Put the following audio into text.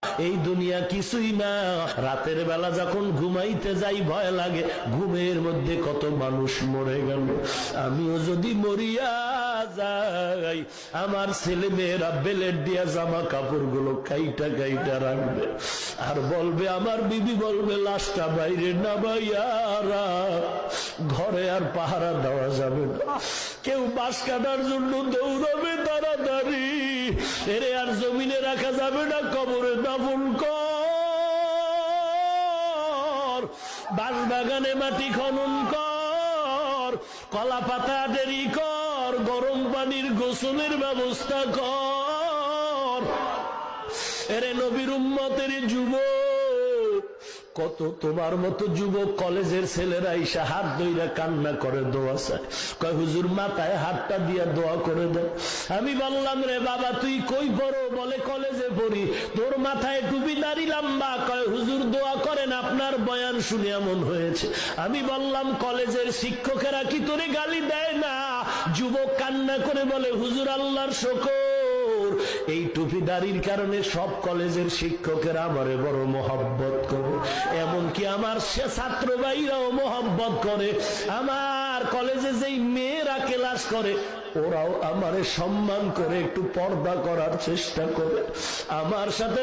এই দুনিয়া কিছুই না। রাতের বেলা যখন ঘুমাইতে যাই ভয় লাগে, ঘুমের মধ্যে কত মানুষ মরে গেল। আমিও যদি মরিয়া যাই, আমার ছেলে মেয়েরা বেলেট দিয়া জামা কাপড় গুলো কাইটা কাইটা রাখবে, আর বলবে, আমার বিবি বলবে, লাশটা বাইরে নামাইয়ারা, ঘরে আর পাহারা দেওয়া যাবে না। কেউ বাঁশ কাটার জন্য দৌড়াবে তাড়াতাড়ি, এরে আর জমিনে রাখা যাবে না, কবরে দাফন কর, বাঁশ বাগানে মাটি খনন কর, কলা পাতা দেরি কর, গরম পানির গোসলের ব্যবস্থা কর। এরে নবীর উম্মতের যুবক, কত তোমার মতো যুবক কলেজের ছেলেরা এসে হাত ধইরা কান্না করে দোয়া চায়, কয় হুজুর মাথায় হাতটা দিয়া দোয়া করে দেন। আমি বললাম, রে বাবা তুই কই পড়ো? বলে কলেজে পড়ি। তোর মাথায় টুপি দাড়ি লম্বা, কয় হুজুর দোয়া করেন, আপনার বয়ান শুনে এমন হয়েছে। আমি বললাম, কলেজের শিক্ষকেরা কি তোরে গালি দেয় না? যুবক কান্না করে বলে, হুজুর আল্লাহর শুকর, এই টুপি দাড়ির কারণে সব কলেজের শিক্ষকেরা আমারে বড় মহব্বত করে, এমনকি আমার সে ছাত্র ভাইরাও মহব্বত করে। আমার কলেজে যেই মেয়েরা ক্লাস করে ওরাও আমারে সম্মান করে, একটু পর্দা করার চেষ্টা করে। আমার সাথে